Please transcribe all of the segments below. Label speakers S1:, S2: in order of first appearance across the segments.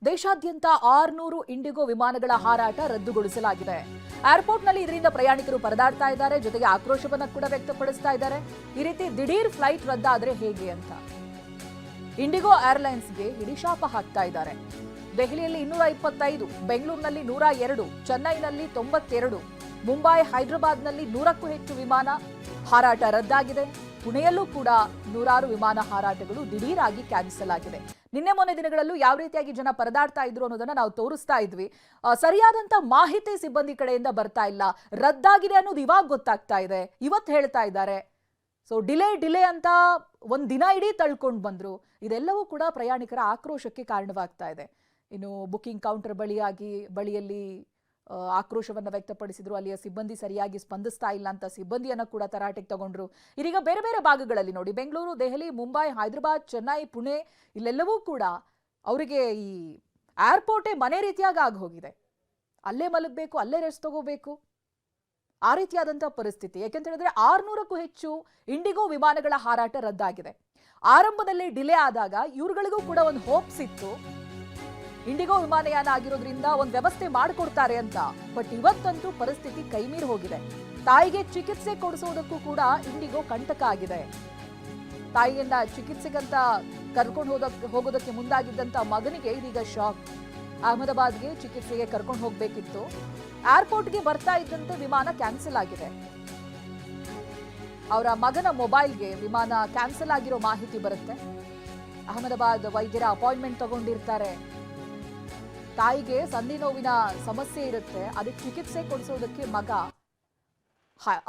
S1: ದೇಶಾದ್ಯಂತ 600 ಇಂಡಿಗೋ ವಿಮಾನಗಳ ಹಾರಾಟ ರದ್ದುಗೊಳಿಸಲಾಗಿದೆ. ಏರ್ಪೋರ್ಟ್ನಲ್ಲಿ ಇದರಿಂದ ಪ್ರಯಾಣಿಕರು ಪರದಾಡ್ತಾ ಇದ್ದಾರೆ, ಜೊತೆಗೆ ಆಕ್ರೋಶವನ್ನ ಕೂಡ ವ್ಯಕ್ತಪಡಿಸ್ತಾ ಇದ್ದಾರೆ. ಈ ರೀತಿ ದಿಢೀರ್ ಫ್ಲೈಟ್ ರದ್ದಾದ್ರೆ ಹೇಗೆ ಅಂತ ಇಂಡಿಗೋ ಏರ್ಲೈನ್ಸ್ಗೆ ಹಿಡಿಶಾಪ ಹಾಕ್ತಾ ಇದ್ದಾರೆ. ದೆಹಲಿಯಲ್ಲಿ 225, ಬೆಂಗಳೂರಿನಲ್ಲಿ 102, ಚೆನ್ನೈನಲ್ಲಿ 92, ಮುಂಬೈ ಹೈದರಾಬಾದ್ನಲ್ಲಿ 100ಕ್ಕೂ ಹೆಚ್ಚು ವಿಮಾನ ಹಾರಾಟ ರದ್ದಾಗಿದೆ. ಪುಣೆಯಲ್ಲೂ ಕೂಡ 100 ವಿಮಾನ ಹಾರಾಟಗಳು ದಿಢೀರಾಗಿ ಕ್ಯಾನ್ಸಲ್ ಆಗಿದೆ. ನಿನ್ನೆ ಮೊನ್ನೆ ದಿನಗಳಲ್ಲೂ ಯಾವ ರೀತಿಯಾಗಿ ಜನ ಪರದಾಡ್ತಾ ಇದ್ರು ಅನ್ನೋದನ್ನ ನಾವು ತೋರಿಸ್ತಾ ಇದ್ವಿ. ಸರಿಯಾದಂತ ಮಾಹಿತಿ ಸಿಬ್ಬಂದಿ ಕಡೆಯಿಂದ ಬರ್ತಾ ಇಲ್ಲ, ರದ್ದಾಗಿದೆ ಅನ್ನೋದು ಇವಾಗ ಗೊತ್ತಾಗ್ತಾ ಇದೆ, ಇವತ್ತು ಹೇಳ್ತಾ ಇದ್ದಾರೆ. ಸೊ ಡಿಲೇ ಅಂತ ಒಂದ್ ದಿನ ಇಡೀ ತಳ್ಕೊಂಡು ಬಂದ್ರು. ಇದೆಲ್ಲವೂ ಕೂಡ ಪ್ರಯಾಣಿಕರ ಆಕ್ರೋಶಕ್ಕೆ ಕಾರಣವಾಗ್ತಾ ಇದೆ. ಇನ್ನು ಬುಕಿಂಗ್ ಕೌಂಟರ್ ಬಳಿಯಲ್ಲಿ ಆಕ್ರೋಶವನ್ನ ವ್ಯಕ್ತಪಡಿಸಿದ್ರು. ಅಲ್ಲಿಯ ಸಿಬ್ಬಂದಿ ಸರಿಯಾಗಿ ಸ್ಪಂದಿಸ್ತಾ ಇಲ್ಲ ಅಂತ ಸಿಬ್ಬಂದಿಯನ್ನ ಕೂಡ ತರಾಟೆಗೆ ತಗೊಂಡ್ರು. ಇದೀಗ ಬೇರೆ ಬೇರೆ ಭಾಗಗಳಲ್ಲಿ ನೋಡಿ, ಬೆಂಗಳೂರು, ದೆಹಲಿ, ಮುಂಬೈ, ಹೈದರಾಬಾದ್, ಚೆನ್ನೈ, ಪುಣೆ, ಇಲ್ಲೆಲ್ಲವೂ ಕೂಡ ಅವರಿಗೆ ಈ ಏರ್ಪೋರ್ಟೇ ಮನೆ ರೀತಿಯಾಗಿ ಆಗಿ ಹೋಗಿದೆ. ಅಲ್ಲೇ ಮಲಗಬೇಕು, ಅಲ್ಲೇ ರೆಸ್ಟ್ ತಗೋಬೇಕು, ಆ ರೀತಿಯಾದಂತಹ ಪರಿಸ್ಥಿತಿ. ಯಾಕೆಂತ ಹೇಳಿದ್ರೆ 600ಕ್ಕೂ ಹೆಚ್ಚು ಇಂಡಿಗೋ ವಿಮಾನಗಳ ಹಾರಾಟ ರದ್ದಾಗಿದೆ. ಆರಂಭದಲ್ಲಿ ಡಿಲೇ ಆದಾಗ ಇವ್ರುಗಳಿಗೂ ಕೂಡ ಒಂದು ಹೋಪ್ಸ್ ಇತ್ತು, ಇಂಡಿಗೋ ವಿಮಾನಯಾನ ಆಗಿರೋದ್ರಿಂದ ಒಂದು ವ್ಯವಸ್ಥೆ ಮಾಡಿಕೊಡ್ತಾರೆ ಅಂತ. ಬಟ್ ಇವತ್ತಂತೂ ಪರಿಸ್ಥಿತಿ ಕೈಮೀರಿ ಹೋಗಿದೆ. ತಾಯಿಗೆ ಚಿಕಿತ್ಸೆ ಕೊಡಿಸೋದಕ್ಕೂ ಕೂಡ ಇಂಡಿಗೋ ಕಂಟಕ ಆಗಿದೆ. ತಾಯಿಯನ್ನ ಚಿಕಿತ್ಸೆಗಂತ ಕರ್ಕೊಂಡು ಹೋಗೋದಕ್ಕೆ ಮುಂದಾಗಿದ್ದಂತ ಮಗನಿಗೆ ಇದೀಗ ಶಾಕ್. ಅಹಮದಾಬಾದ್ಗೆ ಚಿಕಿತ್ಸೆಗೆ ಕರ್ಕೊಂಡು ಹೋಗ್ಬೇಕಿತ್ತು, ಏರ್ಪೋರ್ಟ್ಗೆ ಬರ್ತಾ ಇದ್ದಂತೆ ವಿಮಾನ ಕ್ಯಾನ್ಸಲ್ ಆಗಿದೆ. ಅವರ ಮಗನ ಮೊಬೈಲ್ಗೆ ವಿಮಾನ ಕ್ಯಾನ್ಸಲ್ ಆಗಿರೋ ಮಾಹಿತಿ ಬರುತ್ತೆ. ಅಹಮದಾಬಾದ್ ವೈದ್ಯರ ಅಪಾಯಿಂಟ್ಮೆಂಟ್ ತಗೊಂಡಿರ್ತಾರೆ. ತಾಯಿಗೆ ಸಂಧಿ ನೋವಿನ ಸಮಸ್ಯೆ ಇರುತ್ತೆ, ಅದಕ್ಕೆ ಚಿಕಿತ್ಸೆ ಕೊಡಿಸೋದಕ್ಕೆ ಮಗ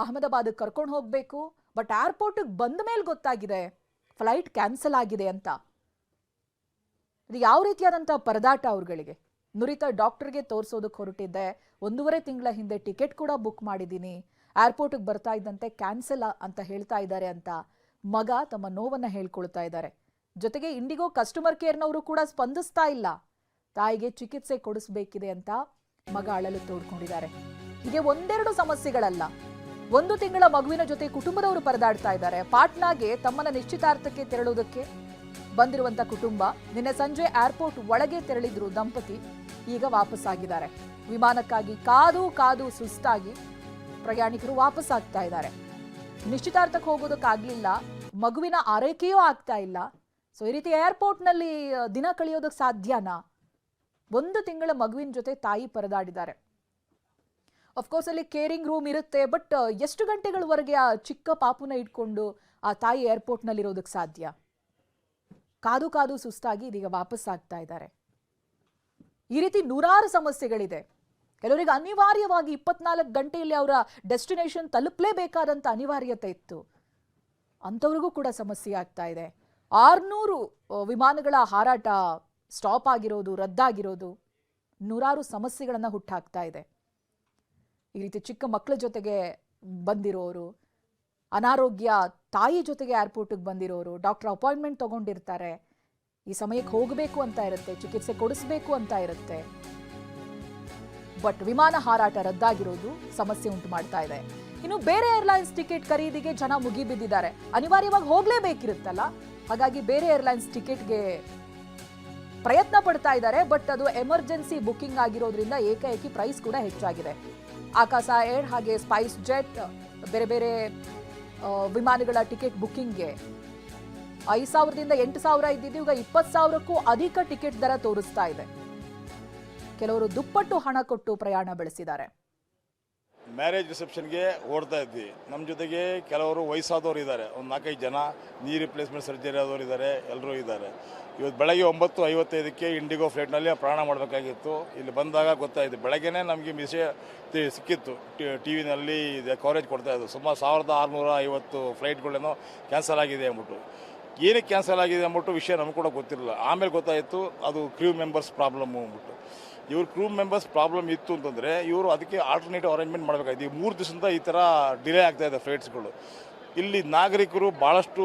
S1: ಅಹಮದಾಬಾದ್ ಕರ್ಕೊಂಡು ಹೋಗ್ಬೇಕು. ಬಟ್ ಏರ್ಪೋರ್ಟ್ ಬಂದ ಮೇಲೆ ಗೊತ್ತಾಗಿದೆ ಫ್ಲೈಟ್ ಕ್ಯಾನ್ಸಲ್ ಆಗಿದೆ ಅಂತ. ಇದು ಯಾವ ರೀತಿಯಾದಂತಹ ಪರದಾಟ ಅವ್ರಗಳಿಗೆ. ನುರಿತ ಡಾಕ್ಟರ್ಗೆ ತೋರಿಸೋದಕ್ಕೆ ಹೊರಟಿದ್ದೆ, 1.5 ತಿಂಗಳ ಹಿಂದೆ ಟಿಕೆಟ್ ಕೂಡ ಬುಕ್ ಮಾಡಿದ್ದೀನಿ, ಏರ್ಪೋರ್ಟ್ಗೆ ಬರ್ತಾ ಇದ್ದಂತೆ ಕ್ಯಾನ್ಸಲ್ ಅಂತ ಹೇಳ್ತಾ ಇದ್ದಾರೆ ಅಂತ ಮಗ ತಮ್ಮ ನೋವನ್ನ ಹೇಳ್ಕೊಳ್ತಾ ಇದ್ದಾರೆ. ಜೊತೆಗೆ ಇಂಡಿಗೋ ಕಸ್ಟಮರ್ ಕೇರ್ನವರು ಕೂಡ ಸ್ಪಂದಿಸ್ತಾ ಇಲ್ಲ, ತಾಯಿಗೆ ಚಿಕಿತ್ಸೆ ಕೊಡಿಸ್ಬೇಕಿದೆ ಅಂತ ಮಗ ಅಳಲು ತೋಡ್ಕೊಂಡಿದ್ದಾರೆ. ಹೀಗೆ ಒಂದೆರಡು ಸಮಸ್ಯೆಗಳಲ್ಲ, 1 ತಿಂಗಳ ಮಗುವಿನ ಜೊತೆ ಕುಟುಂಬದವರು ಪರದಾಡ್ತಾ ಇದ್ದಾರೆ. ಪಾಟ್ನಾಗೆ ತಮ್ಮನ್ನ ನಿಶ್ಚಿತಾರ್ಥಕ್ಕೆ ತೆರಳುವುದಕ್ಕೆ ಬಂದಿರುವಂತ ಕುಟುಂಬ ನಿನ್ನೆ ಸಂಜೆ ಏರ್ಪೋರ್ಟ್ ಒಳಗೆ ತೆರಳಿದ್ರು ದಂಪತಿ, ಈಗ ವಾಪಸ್ ಆಗಿದ್ದಾರೆ. ವಿಮಾನಕ್ಕಾಗಿ ಕಾದು ಸುಸ್ತಾಗಿ ಪ್ರಯಾಣಿಕರು ವಾಪಸ್ ಆಗ್ತಾ ಇದ್ದಾರೆ. ನಿಶ್ಚಿತಾರ್ಥಕ್ಕೆ ಹೋಗೋದಕ್ಕಾಗ್ಲಿಲ್ಲ, ಮಗುವಿನ ಆರೈಕೆಯೂ ಆಗ್ತಾ ಇಲ್ಲ. ಸೊ ಈ ರೀತಿ ಏರ್ಪೋರ್ಟ್ನಲ್ಲಿ ದಿನ ಕಳೆಯೋದಕ್ಕೆ ಸಾಧ್ಯನಾ? 1 ತಿಂಗಳ ಮಗುವಿನ ಜೊತೆ ತಾಯಿ ಪರದಾಡಿದ್ದಾರೆ. ಅಫ್ಕೋರ್ಸ್ ಅಲ್ಲಿ ಕೇರಿಂಗ್ ರೂಮ್ ಇರುತ್ತೆ, ಬಟ್ ಎಷ್ಟು ಗಂಟೆಗಳವರೆಗೆ ಆ ಚಿಕ್ಕ ಪಾಪುನ ಇಟ್ಕೊಂಡು ಆ ತಾಯಿ ಏರ್ಪೋರ್ಟ್ನಲ್ಲಿ ಇರೋದಕ್ಕೆ ಸಾಧ್ಯ? ಕಾದು ಸುಸ್ತಾಗಿ ಇದೀಗ ವಾಪಸ್ ಆಗ್ತಾ ಇದ್ದಾರೆ. ಈ ರೀತಿ 100 ಸಮಸ್ಯೆಗಳಿದೆ. ಕೆಲವರಿಗೆ ಅನಿವಾರ್ಯವಾಗಿ 24 ಗಂಟೆಯಲ್ಲಿ ಅವರ ಡೆಸ್ಟಿನೇಷನ್ ತಲುಪಲೇಬೇಕಾದಂತ ಅನಿವಾರ್ಯತೆ ಇತ್ತು, ಅಂಥವ್ರಿಗೂ ಕೂಡ ಸಮಸ್ಯೆ ಆಗ್ತಾ ಇದೆ. 600 ವಿಮಾನಗಳ ಹಾರಾಟ ಸ್ಟಾಪ್ ಆಗಿರೋದು, ರದ್ದಾಗಿರೋದು 100 ಸಮಸ್ಯೆಗಳನ್ನ ಹುಟ್ಟಾಕ್ತಾ ಇದೆ. ಈ ರೀತಿ ಚಿಕ್ಕ ಮಕ್ಕಳ ಜೊತೆಗೆ ಬಂದಿರೋರು, ಅನಾರೋಗ್ಯ ತಾಯಿ ಜೊತೆಗೆ ಏರ್ಪೋರ್ಟ್ಗೆ ಬಂದಿರೋರು, ಡಾಕ್ಟರ್ ಅಪಾಯಿಂಟ್ಮೆಂಟ್ ತಗೊಂಡಿರ್ತಾರೆ, ಈ ಸಮಯಕ್ಕೆ ಹೋಗಬೇಕು ಅಂತ ಇರುತ್ತೆ, ಚಿಕಿತ್ಸೆ ಕೊಡಿಸ್ಬೇಕು ಅಂತ ಇರುತ್ತೆ. ಬಟ್ ವಿಮಾನ ಹಾರಾಟ ರದ್ದಾಗಿರೋದು ಸಮಸ್ಯೆ ಉಂಟು ಮಾಡ್ತಾ ಇದೆ. ಇನ್ನು ಬೇರೆ ಏರ್ಲೈನ್ಸ್ ಟಿಕೆಟ್ ಖರೀದಿಗೆ ಜನ ಮುಗಿಬಿದ್ದಿದ್ದಾರೆ. ಅನಿವಾರ್ಯವಾಗಿ ಹೋಗ್ಲೇಬೇಕಿರುತ್ತಲ್ಲ, ಹಾಗಾಗಿ ಬೇರೆ ಏರ್ಲೈನ್ಸ್ ಟಿಕೆಟ್ಗೆ ಪ್ರಯತ್ನ ಪಡ್ತಾ ಇದ್ದಾರೆ. ಬಟ್ ಅದು ಎಮರ್ಜೆನ್ಸಿ ಬುಕಿಂಗ್ ಆಗಿರೋದ್ರಿಂದ ಏಕಾಏಕಿ ಪ್ರೈಸ್ ಕೂಡ ಹೆಚ್ಚಾಗಿದೆ. ಆಕಾಶ ಏರ್ ಹಾಗೆ ಸ್ಪೈಸ್ ಜೆಟ್ ಬೇರೆ ಬೇರೆ ವಿಮಾನಗಳ ಟಿಕೆಟ್ ಬುಕಿಂಗ್ಗೆ 5,000ದಿಂದ 8,000 ಇದ್ದಿದ್ದು ಈಗ 20,000ಕ್ಕೂ ಅಧಿಕ ಟಿಕೆಟ್ ದರ ತೋರಿಸ್ತಾ ಇದೆ. ಕೆಲವರು ದುಪ್ಪಟ್ಟು ಹಣ ಕೊಟ್ಟು ಪ್ರಯಾಣ ಬೆಳೆಸಿದ್ದಾರೆ.
S2: ಮ್ಯಾರೇಜ್ ರಿಸೆಪ್ಷನ್ಗೆ ಓಡ್ತಾ ಇದ್ವಿ. ನಮ್ಮ ಜೊತೆಗೆ ಕೆಲವರು ವಯಸ್ಸಾದವರು ಇದ್ದಾರೆ, ಒಂದು 4-5 ಜನ. ನೀ ರಿಪ್ಲೇಸ್ಮೆಂಟ್ ಸರ್ಜರಿ ಆದವರು ಇದ್ದಾರೆ, ಎಲ್ಲರೂ ಇದ್ದಾರೆ. ಇವತ್ತು ಬೆಳಗ್ಗೆ 9:55ಕ್ಕೆ ಇಂಡಿಗೋ ಫ್ಲೈಟ್ನಲ್ಲಿ ಪ್ರಯಾಣ ಮಾಡಬೇಕಾಗಿತ್ತು. ಇಲ್ಲಿ ಬಂದಾಗ ಗೊತ್ತಾಯಿತು, ಬೆಳಗ್ಗೆನೇ ನಮಗೆ ವಿಷಯ ಸಿಕ್ಕಿತ್ತು, ಟಿ ವಿನಲ್ಲಿ ಕವರೇಜ್ ಕೊಡ್ತಾಯಿದ್ದು. ಸುಮಾರು 1,650 ಫ್ಲೈಟ್ಗಳೇನೋ ಕ್ಯಾನ್ಸಲ್ ಆಗಿದೆ ಅಂದ್ಬಿಟ್ಟು. ಏನಕ್ಕೆ ಕ್ಯಾನ್ಸಲ್ ಆಗಿದೆ ಅಂದ್ಬಿಟ್ಟು ವಿಷಯ ನಮ್ಗೆ ಕೂಡ ಗೊತ್ತಿರಲಿಲ್ಲ. ಆಮೇಲೆ ಗೊತ್ತಾಯಿತು ಅದು ಕ್ರೂ ಮೆಂಬರ್ಸ್ ಪ್ರಾಬ್ಲಮ್ಮು ಅಂದ್ಬಿಟ್ಟು. ಇವ್ರ ಕ್ರೂ ಮೆಂಬರ್ಸ್ ಪ್ರಾಬ್ಲಮ್ ಇತ್ತು ಅಂತಂದರೆ ಇವರು ಅದಕ್ಕೆ ಆಲ್ಟರ್ನೇಟಿವ್ ಅರೇಂಜ್ಮೆಂಟ್ ಮಾಡಬೇಕಾಯ್ತು. ಈ 3 ದಿವಸದಿಂದ ಈ ಥರ ಡಿಲೇ ಆಗ್ತಾಯಿದೆ ಫ್ಲೈಟ್ಸ್ಗಳು. ಇಲ್ಲಿ ನಾಗರಿಕರು ಭಾಳಷ್ಟು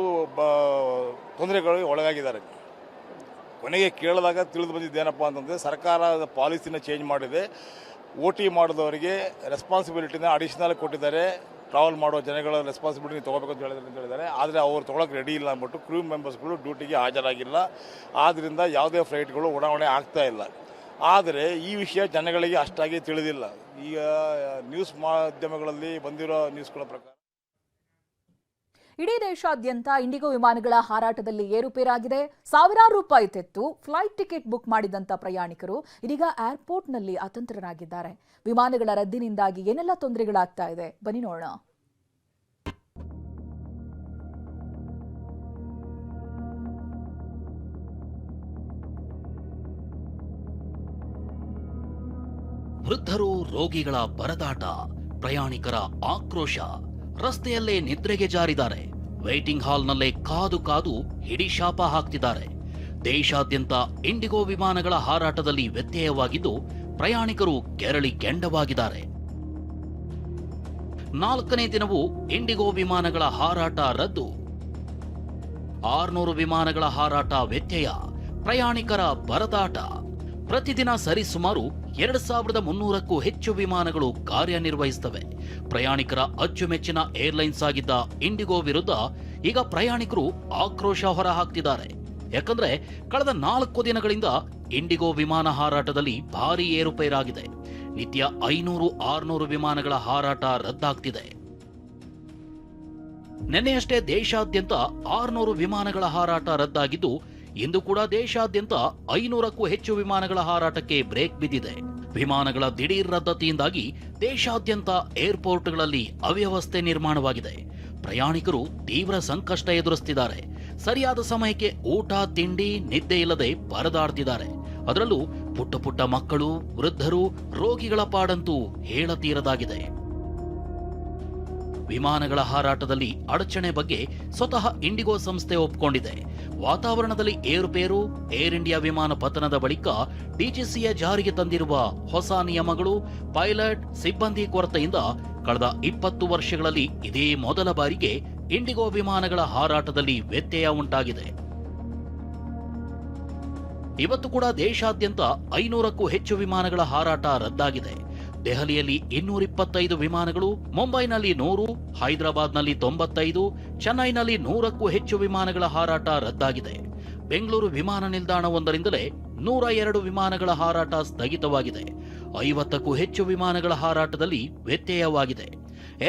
S2: ತೊಂದರೆಗಳಿಗೆ ಒಳಗಾಗಿದ್ದಾರೆ. ಕೊನೆಗೆ ಕೇಳಿದಾಗ ತಿಳಿದು ಬಂದಿದ್ದೇನಪ್ಪ ಅಂತಂದರೆ, ಸರ್ಕಾರದ ಪಾಲಿಸಿನ ಚೇಂಜ್ ಮಾಡಿದೆ. OT ಮಾಡಿದವರಿಗೆ ರೆಸ್ಪಾನ್ಸಿಬಿಲಿಟಿನ ಅಡಿಷನಲ್ ಕೊಟ್ಟಿದ್ದಾರೆ. ಟ್ರಾವೆಲ್ ಮಾಡೋ ಜನಗಳ ರೆಸ್ಪಾನ್ಸಿಬಿಲಿಟಿ ತೊಗೋಬೇಕು ಅಂತ ಹೇಳಿದ್ದಾರೆ. ಆದರೆ ಅವರು ತೊಗೊಳಕ್ಕೆ ರೆಡಿ ಇಲ್ಲ ಅಂದ್ಬಿಟ್ಟು ಕ್ರೂ ಮೆಂಬರ್ಸ್ಗಳು ಡ್ಯೂಟಿಗೆ ಹಾಜರಾಗಿಲ್ಲ. ಆದ್ದರಿಂದ ಯಾವುದೇ ಫ್ಲೈಟ್ಗಳು ಉಡಾವಣೆ ಆಗ್ತಾ ಇಲ್ಲ. ಆದರೆ ಈ ವಿಷಯ ಜನಗಳಿಗೆ ಅಷ್ಟಾಗಿ ತಿಳಿದಿಲ್ಲ. ಈಗ ನ್ಯೂಸ್ ಮಾಧ್ಯಮಗಳಲ್ಲಿ ಬಂದಿರೋ ನ್ಯೂಸ್ಗಳ ಪ್ರಕಾರ
S1: ಇಡೀ ದೇಶಾದ್ಯಂತ ಇಂಡಿಗೋ ವಿಮಾನಗಳ ಹಾರಾಟದಲ್ಲಿ ಏರುಪೇರಾಗಿದೆ. ಸಾವಿರಾರು ರೂಪಾಯಿ ತೆತ್ತು ಫ್ಲೈಟ್ ಟಿಕೆಟ್ ಬುಕ್ ಮಾಡಿದಂತ ಪ್ರಯಾಣಿಕರು ಇದೀಗ ಏರ್ಪೋರ್ಟ್ನಲ್ಲಿ ಅತಂತ್ರರಾಗಿದ್ದಾರೆ. ವಿಮಾನಗಳ ರದ್ದಿನಿಂದಾಗಿ ಏನೆಲ್ಲ ತೊಂದರೆಗಳಾಗ್ತಾ ಇದೆ ಬನ್ನಿ ನೋಡೋಣ.
S3: ವೃದ್ಧರು, ರೋಗಿಗಳ ಪರದಾಟ, ಪ್ರಯಾಣಿಕರ ಆಕ್ರೋಶ, ರಸ್ತೆಯಲ್ಲೇ ನಿದ್ರೆಗೆ ಜಾರಿದ್ದಾರೆ. ವೇಟಿಂಗ್ ಹಾಲ್ನಲ್ಲೇ ಕಾದು ಕಾದು ಹಿಡಿಶಾಪ ಹಾಕ್ತಿದ್ದಾರೆ. ದೇಶಾದ್ಯಂತ ಇಂಡಿಗೋ ವಿಮಾನಗಳ ಹಾರಾಟದಲ್ಲಿ ವ್ಯತ್ಯಯವಾಗಿದ್ದು ಪ್ರಯಾಣಿಕರು ಕೆರಳಿ ಕೆಂಡವಾಗಿದ್ದಾರೆ. 4ನೇ ದಿನವೂ ಇಂಡಿಗೋ ವಿಮಾನಗಳ ಹಾರಾಟ ರದ್ದು. 600 ವಿಮಾನಗಳ ಹಾರಾಟ ವ್ಯತ್ಯಯ, ಪ್ರಯಾಣಿಕರ ಪರದಾಟ. ಪ್ರತಿದಿನ ಸರಿಸುಮಾರು 2300ಕ್ಕೂ ಹೆಚ್ಚು ವಿಮಾನಗಳು ಕಾರ್ಯನಿರ್ವಹಿಸುತ್ತವೆ. ಪ್ರಯಾಣಿಕರ ಅಚ್ಚುಮೆಚ್ಚಿನ ಏರ್ಲೈನ್ಸ್ ಆಗಿದ್ದ ಇಂಡಿಗೋ ವಿರುದ್ಧ ಈಗ ಪ್ರಯಾಣಿಕರು ಆಕ್ರೋಶ ಹೊರಹಾಕ್ತಿದ್ದಾರೆ. ಯಾಕಂದ್ರೆ ಕಳೆದ 4 ದಿನಗಳಿಂದ ಇಂಡಿಗೋ ವಿಮಾನ ಹಾರಾಟದಲ್ಲಿ ಭಾರೀ ಏರುಪೇರಾಗಿದೆ. ನಿತ್ಯ 500-600 ವಿಮಾನಗಳ ಹಾರಾಟ ರದ್ದಾಗ್ತಿದೆ. ನಿನ್ನೆಯಷ್ಟೇ ದೇಶಾದ್ಯಂತ 600 ವಿಮಾನಗಳ ಹಾರಾಟ ರದ್ದಾಗಿದ್ದು ಇಂದು ಕೂಡ ದೇಶಾದ್ಯಂತ 500ಕ್ಕೂ ಹೆಚ್ಚು ವಿಮಾನಗಳ ಹಾರಾಟಕ್ಕೆ ಬ್ರೇಕ್ ಬಿದ್ದಿದೆ. ವಿಮಾನಗಳ ದಿಢೀರ್ ರದ್ದತಿಯಿಂದಾಗಿ ದೇಶಾದ್ಯಂತ ಏರ್ಪೋರ್ಟ್ಗಳಲ್ಲಿ ಅವ್ಯವಸ್ಥೆ ನಿರ್ಮಾಣವಾಗಿದೆ. ಪ್ರಯಾಣಿಕರು ತೀವ್ರ ಸಂಕಷ್ಟ ಎದುರಿಸುತ್ತಿದ್ದಾರೆ. ಸರಿಯಾದ ಸಮಯಕ್ಕೆ ಊಟ, ತಿಂಡಿ, ನಿದ್ದೆ ಇಲ್ಲದೆ ಪರದಾಡ್ತಿದ್ದಾರೆ. ಅದರಲ್ಲೂ ಪುಟ್ಟ ಪುಟ್ಟ ಮಕ್ಕಳು, ವೃದ್ಧರು, ರೋಗಿಗಳ ಪಾಡಂತೂ ಹೇಳತೀರದಾಗಿದೆ. ವಿಮಾನಗಳ ಹಾರಾಟದಲ್ಲಿ ಅಡಚಣೆ ಬಗ್ಗೆ ಸ್ವತಃ ಇಂಡಿಗೋ ಸಂಸ್ಥೆ ಒಪ್ಪಿಕೊಂಡಿದೆ. ವಾತಾವರಣದಲ್ಲಿ ಏರುಪೇರು, ಏರ್ ಇಂಡಿಯಾ ವಿಮಾನ ಪತನದ ಬಳಿಕ ಡಿಜಿಸಿಎ ಜಾರಿಗೆ ತಂದಿರುವ ಹೊಸ ನಿಯಮಗಳು, ಪೈಲಟ್, ಸಿಬ್ಬಂದಿ ಕೊರತೆಯಿಂದ ಕಳೆದ 20 ವರ್ಷಗಳಲ್ಲಿ ಇದೇ ಮೊದಲ ಬಾರಿಗೆ ಇಂಡಿಗೋ ವಿಮಾನಗಳ ಹಾರಾಟದಲ್ಲಿ ವ್ಯತ್ಯಯ ಉಂಟಾಗಿದೆ. ಇವತ್ತು ಕೂಡ ದೇಶಾದ್ಯಂತ 500ಕ್ಕೂ ಹೆಚ್ಚು ವಿಮಾನಗಳ ಹಾರಾಟ ರದ್ದಾಗಿದೆ. ದೆಹಲಿಯಲ್ಲಿ 225 ವಿಮಾನಗಳು, ಮುಂಬೈನಲ್ಲಿ 100, ಹೈದರಾಬಾದ್ನಲ್ಲಿ 95, ಚೆನ್ನೈನಲ್ಲಿ 100ಕ್ಕೂ ಹೆಚ್ಚು ವಿಮಾನಗಳ ಹಾರಾಟ ರದ್ದಾಗಿದೆ. ಬೆಂಗಳೂರು ವಿಮಾನ ನಿಲ್ದಾಣವೊಂದರಿಂದಲೇ 102 ವಿಮಾನಗಳ ಹಾರಾಟ ಸ್ಥಗಿತವಾಗಿದೆ. 50ಕ್ಕೂ ಹೆಚ್ಚು ವಿಮಾನಗಳ ಹಾರಾಟದಲ್ಲಿ ವ್ಯತ್ಯಯವಾಗಿದೆ.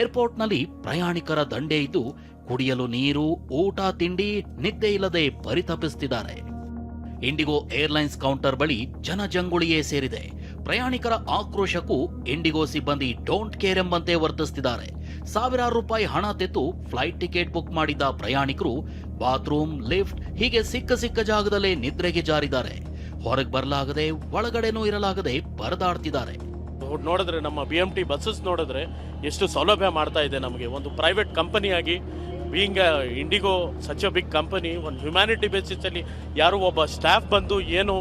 S3: ಏರ್ಪೋರ್ಟ್ನಲ್ಲಿ ಪ್ರಯಾಣಿಕರ ದಂಡೇ ಇದ್ದು ಕುಡಿಯಲು ನೀರು, ಊಟ, ತಿಂಡಿ, ನಿದ್ದೆ ಇಲ್ಲದೆ ಪರಿತಪಿಸುತ್ತಿದ್ದಾರೆ. ಇಂಡಿಗೋ ಏರ್ಲೈನ್ಸ್ ಕೌಂಟರ್ ಬಳಿ ಜನಜಂಗುಳಿಯೇ ಸೇರಿದೆ. ಪ್ರಯಾಣಿಕರ ಆಕ್ರೋಶಕ್ಕೂ ಇಂಡಿಗೋ ಸಿಬ್ಬಂದಿ ಡೋಂಟ್ ಕೇರ್ ಎಂಬಂತೆ ವರ್ತಿಸುತ್ತಿದ್ದಾರೆ. ಸಾವಿರಾರು ರೂಪಾಯಿ ಹಣ ತೆತ್ತು ಫ್ಲೈಟ್ ಟಿಕೆಟ್ ಬುಕ್ ಮಾಡಿದ್ದ ಪ್ರಯಾಣಿಕರು ಬಾತ್ರೂಮ್, ಲಿಫ್ಟ್ ಹೀಗೆ ಸಿಕ್ಕ ಜಾಗದಲ್ಲೇ ನಿದ್ರೆಗೆ ಜಾರಿದ್ದಾರೆ. ಹೊರಗೆ ಬರಲಾಗದೆ, ಒಳಗಡೆನೂ ಇರಲಾಗದೆ ಪರದಾಡ್ತಿದ್ದಾರೆ.
S4: ನೋಡಿದ್ರೆ ನಮ್ಮ BMT ಬಸ್ಸಸ್ ನೋಡಿದ್ರೆ ಎಷ್ಟು ಸೌಲಭ್ಯ ಮಾಡ್ತಾ ಇದೆ ನಮಗೆ. ಒಂದು ಪ್ರೈವೇಟ್ ಕಂಪನಿಯಾಗಿ being IndiGo such a big company, ಒಂದು ಹ್ಯುಮ್ಯಾನಿಟಿ ಬೇಸಿಸ್ ಅಲ್ಲಿ ಯಾರು ಒಬ್ಬ ಸ್ಟಾಫ್ ಬಂದು ಏನು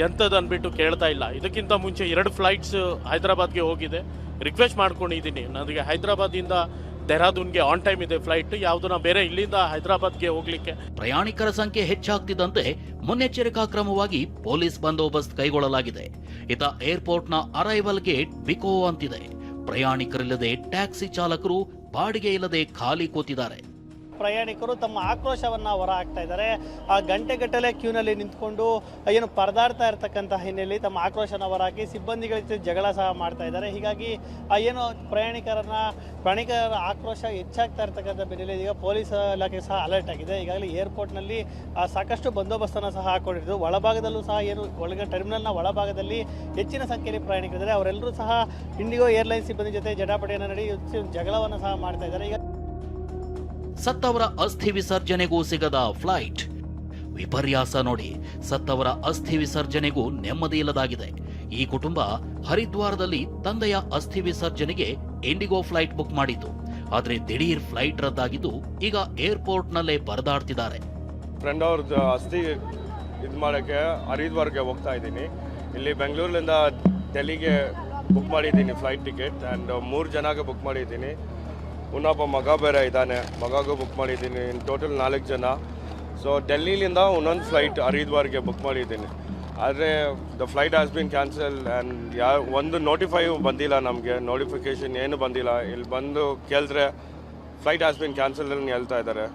S4: ಎಂಥದ್ದು ಅಂದ್ಬಿಟ್ಟು ಕೇಳ್ತಾ ಇಲ್ಲ. ಇದಕ್ಕಿಂತ ಮುಂಚೆ 2 ಫ್ಲೈಟ್ಸ್ ಹೈದರಾಬಾದ್ಗೆ ಹೋಗಿದೆ. ರಿಕ್ವೆಸ್ಟ್ ಮಾಡ್ಕೊಂಡಿದ್ದೀನಿ, ನನಗೆ ಹೈದರಾಬಾದಿಂದ ಡೆಹ್ರಾಡೂನ್ಗೆ ಆನ್ ಟೈಮ್ ಇದೆ ಫ್ಲೈಟ್, ಯಾವುದನ್ನ ಬೇರೆ ಇಲ್ಲಿಂದ ಹೈದರಾಬಾದ್ಗೆ ಹೋಗ್ಲಿಕ್ಕೆ.
S3: ಪ್ರಯಾಣಿಕರ ಸಂಖ್ಯೆ ಹೆಚ್ಚಾಗ್ತಿದ್ದಂತೆ ಮುನ್ನೆಚ್ಚರಿಕಾ ಕ್ರಮವಾಗಿ ಪೊಲೀಸ್ ಬಂದೋಬಸ್ತ್ ಕೈಗೊಳ್ಳಲಾಗಿದೆ. ಇತ ಏರ್ಪೋರ್ಟ್ನ ಅರೈವಲ್ ಗೇಟ್ ಬಿಕೋ ಅಂತಿದೆ. ಪ್ರಯಾಣಿಕರಿಲ್ಲದೆ ಟ್ಯಾಕ್ಸಿ ಚಾಲಕರು ಬಾಡಿಗೆ ಇಲ್ಲದೆ ಖಾಲಿ ಕೂತಿದ್ದಾರೆ.
S5: ಪ್ರಯಾಣಿಕರು ತಮ್ಮ ಆಕ್ರೋಶವನ್ನ ಹೊರ ಹಾಕ್ತಾ ಇದ್ದಾರೆ. ಆ ಗಂಟೆಗಟ್ಟಲೆ ಕ್ಯೂನಲ್ಲಿ ನಿಂತ್ಕೊಂಡು ಏನು ಪರದಾಡ್ತಾ ಇರ್ತಕ್ಕಂಥ ಹಿನ್ನೆಲೆಯಲ್ಲಿ ತಮ್ಮ ಆಕ್ರೋಶನ ಹೊರಹಾಕಿ ಸಿಬ್ಬಂದಿಗಳ ಜೊತೆ ಜಗಳ ಸಹ ಮಾಡ್ತಾ ಇದ್ದಾರೆ. ಹೀಗಾಗಿ ಏನು ಪ್ರಯಾಣಿಕರ ಆಕ್ರೋಶ ಹೆಚ್ಚಾಗ್ತಾ ಇರ್ತಕ್ಕಂಥ ಬೆನ್ನಲ್ಲೇ ಈಗ ಪೊಲೀಸ್ ಇಲಾಖೆ ಸಹ ಅಲರ್ಟ್ ಆಗಿದೆ. ಈಗಾಗಲೇ ಏರ್ಪೋರ್ಟ್ನಲ್ಲಿ ಸಾಕಷ್ಟು ಬಂದೋಬಸ್ತನ್ನು ಸಹ ಹಾಕೊಂಡಿದ್ದು, ಒಳಭಾಗದಲ್ಲೂ ಸಹ ಏನು ಟರ್ಮಿನಲ್ನ ಒಳಭಾಗದಲ್ಲಿ ಹೆಚ್ಚಿನ ಸಂಖ್ಯೆಯಲ್ಲಿ ಪ್ರಯಾಣಿಕರಿದ್ದಾರೆ. ಅವರೆಲ್ಲರೂ ಸಹ ಇಂಡಿಗೋ ಏರ್ಲೈನ್ಸ್ ಸಿಬ್ಬಂದಿ ಜೊತೆ ಜಟಾಪಟಿಯನ್ನು ನಡೆಸಿ ಜಗಳವನ್ನು ಸಹ ಮಾಡ್ತಾ ಇದ್ದಾರೆ. ಈಗ
S3: ಸತ್ತವರ ಅಸ್ಥಿ ವಿಸರ್ಜನೆಗೂ ಸಿಗದ ಫ್ಲೈಟ್. ವಿಪರ್ಯಾಸ ನೋಡಿ, ಸತ್ತವರ ಅಸ್ಥಿ ವಿಸರ್ಜನೆಗೂ ನೆಮ್ಮದಿ ಇಲ್ಲದಾಗಿದೆ. ಈ ಕುಟುಂಬ ಹರಿದ್ವಾರದಲ್ಲಿ ತಂದೆಯ ಅಸ್ಥಿ ವಿಸರ್ಜನೆಗೆ ಇಂಡಿಗೋ ಫ್ಲೈಟ್ ಬುಕ್ ಮಾಡಿತ್ತು. ಆದ್ರೆ ದಿಢೀರ್ ಫ್ಲೈಟ್ ರದ್ದಾಗಿದ್ದು ಈಗ ಏರ್ಪೋರ್ಟ್ ನಲ್ಲೇ ಪರದಾಡ್ತಿದ್ದಾರೆ.
S6: ಫ್ರೆಂಡ್ ಅವ್ರದ್ದು ಅಸ್ಥಿ ಇದು ಮಾಡೋಕ್ಕೆ ಹರಿದ್ವಾರ್ಗೆ ಹೋಗ್ತಾ ಇದ್ದೀನಿ. ಇಲ್ಲಿ ಬೆಂಗಳೂರಿನಿಂದ ಡೆಲ್ಲಿಗೆ ಬುಕ್ ಮಾಡಿದ್ದೀನಿ ಫ್ಲೈಟ್ ಟಿಕೆಟ್. ಆ್ಯಂಡ್ 3 ಜನಕ್ಕೆ ಬುಕ್ ಮಾಡಿದ್ದೀನಿ. ಇನ್ನೊಬ್ಬ ಮಗ ಬೇರೆ ಇದ್ದಾನೆ, ಮಗಗೂ ಬುಕ್ ಮಾಡಿದ್ದೀನಿ. ಇನ್ ಟೋಟಲ್ 4 ಜನ. ಸೊ ಡೆಲ್ಲಿಲಿಂದ ಇನ್ನೊಂದು ಫ್ಲೈಟ್ ಹರಿದ್ವಾರ್ಗೆ ಬುಕ್ ಮಾಡಿದ್ದೀನಿ. ಆದರೆ the flight has been cancel and ಒಂದು ನೋಟಿಫೈ ಬಂದಿಲ್ಲ, ನಮಗೆ ನೋಟಿಫಿಕೇಶನ್ ಏನು ಬಂದಿಲ್ಲ. ಇಲ್ಲಿ ಬಂದು ಕೇಳಿದ್ರೆ ಫ್ಲೈಟ್ ಹ್ಯಾಸ್ ಬಿನ್ ಕ್ಯಾನ್ಸಲ್ ಅಂತ ಹೇಳ್ತಾ ಇದ್ದಾರೆ.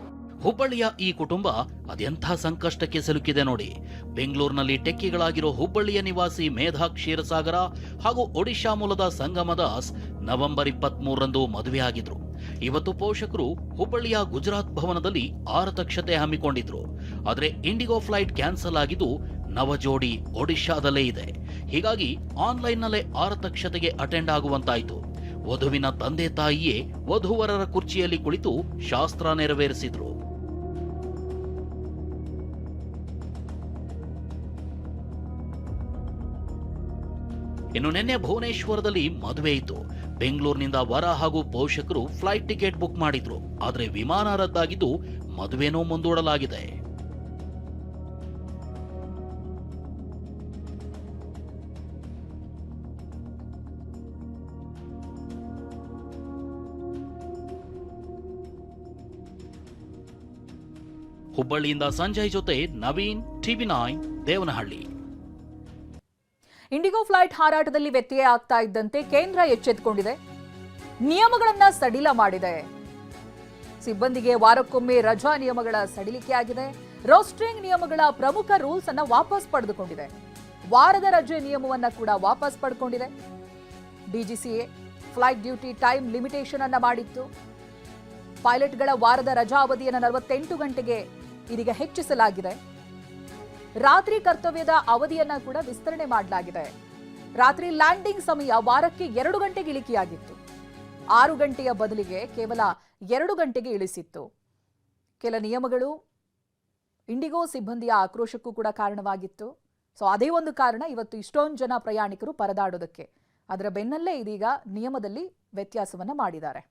S3: ಹುಬ್ಬಳ್ಳಿಯ ಈ ಕುಟುಂಬ ಅದೆಂಥ ಸಂಕಷ್ಟಕ್ಕೆ ಸಿಲುಕಿದೆ ನೋಡಿ. ಬೆಂಗಳೂರಿನಲ್ಲಿ ಟೆಕ್ಕಿಗಳಾಗಿರೋ ಹುಬ್ಬಳ್ಳಿಯ ನಿವಾಸಿ ಮೇಧಾ ಕ್ಷೀರಸಾಗರ ಹಾಗೂ ಒಡಿಶಾ ಮೂಲದ ಸಂಗಮ ದಾಸ್ ನವೆಂಬರ್ 23ರಂದು ಮದುವೆಯಾಗಿದ್ರು. ಇವತ್ತು ಪೋಷಕರು ಹುಬ್ಬಳ್ಳಿಯ ಗುಜರಾತ್ ಭವನದಲ್ಲಿ ಆರತಕ್ಷತೆ ಹಮ್ಮಿಕೊಂಡಿದ್ರು. ಆದರೆ ಇಂಡಿಗೋ ಫ್ಲೈಟ್ ಕ್ಯಾನ್ಸಲ್ ಆಗಿದ್ದು ನವ ಜೋಡಿ ಒಡಿಶಾದಲ್ಲೇ ಇದೆ. ಹೀಗಾಗಿ ಆನ್ಲೈನ್ನಲ್ಲೇ ಆರತಕ್ಷತೆಗೆ ಅಟೆಂಡ್ ಆಗುವಂತಾಯಿತು. ವಧುವಿನ ತಂದೆ ತಾಯಿಯೇ ವಧುವರರ ಕುರ್ಚಿಯಲ್ಲಿ ಕುಳಿತು ಶಾಸ್ತ್ರ ನೆರವೇರಿಸಿದ್ರು. ಇನ್ನು ನಿನ್ನೆ ಭುವನೇಶ್ವರದಲ್ಲಿ ಮದುವೆ ಇತ್ತು. ಬೆಂಗಳೂರಿನಿಂದ ವರ ಹಾಗೂ ಪೋಷಕರು ಫ್ಲೈಟ್ ಟಿಕೆಟ್ ಬುಕ್ ಮಾಡಿದ್ರು. ಆದರೆ ವಿಮಾನ ರದ್ದಾಗಿದ್ದು ಮದುವೆನೂ ಮುಂದೂಡಲಾಗಿದೆ. ಹುಬ್ಬಳ್ಳಿಯಿಂದ ಸಂಜಯ್ ಜೊತೆ ನವೀನ್, TV9 ದೇವನಹಳ್ಳಿ.
S1: ಇಂಡಿಗೋ ಫ್ಲೈಟ್ ಹಾರಾಟದಲ್ಲಿ ವ್ಯತ್ಯಯ ಆಗ್ತಾ ಇದ್ದಂತೆ ಕೇಂದ್ರ ಎಚ್ಚೆತ್ತುಕೊಂಡಿದೆ, ನಿಯಮಗಳನ್ನ ಸಡಿಲ ಮಾಡಿದೆ. ಸಿಬ್ಬಂದಿಗೆ ವಾರಕ್ಕೊಮ್ಮೆ ರಜಾ ನಿಯಮಗಳ ಸಡಿಲಿಕೆ ಆಗಿದೆ. ರೋಸ್ಟ್ರಿಂಗ್ ನಿಯಮಗಳ ಪ್ರಮುಖ ರೂಲ್ಸ್ ಅನ್ನ ವಾಪಸ್ ಪಡೆದುಕೊಂಡಿದೆ. ವಾರದ ರಜೆ ನಿಯಮವನ್ನ ಕೂಡ ವಾಪಸ್ ಪಡೆದುಕೊಂಡಿದೆ. DGCA flight duty time limitation ಅನ್ನ ಮಾಡಿತ್ತು. ಪೈಲಟ್ಗಳ ವಾರದ ರಜಾ ಅವಧಿಯನ್ನು 48 ಗಂಟೆಗೆ ಇದೀಗ ಹೆಚ್ಚಿಸಲಾಗಿದೆ. ರಾತ್ರಿ ಕರ್ತವ್ಯದ ಅವಧಿಯನ್ನ ಕೂಡ ವಿಸ್ತರಣೆ ಮಾಡಲಾಗಿದೆ. ರಾತ್ರಿ ಲ್ಯಾಂಡಿಂಗ್ ಸಮಯ ವಾರಕ್ಕೆ 2 ಗಂಟೆಗೆ ಇಳಿಕೆಯಾಗಿತ್ತು. 6 ಗಂಟೆಯ ಬದಲಿಗೆ ಕೇವಲ 2 ಗಂಟೆಗೆ ಇಳಿಸಿತ್ತು. ಕೆಲ ನಿಯಮಗಳು ಇಂಡಿಗೋ ಸಿಬ್ಬಂದಿಯ ಆಕ್ರೋಶಕ್ಕೂ ಕೂಡ ಕಾರಣವಾಗಿತ್ತು. ಸೊ ಅದೇ ಒಂದು ಕಾರಣ ಇವತ್ತು ಇಷ್ಟೊಂದು ಜನ ಪ್ರಯಾಣಿಕರು ಪರದಾಡೋದಕ್ಕೆ. ಅದರ ಬೆನ್ನಲ್ಲೇ ಇದೀಗ ನಿಯಮದಲ್ಲಿ ವ್ಯತ್ಯಾಸವನ್ನ ಮಾಡಿದ್ದಾರೆ.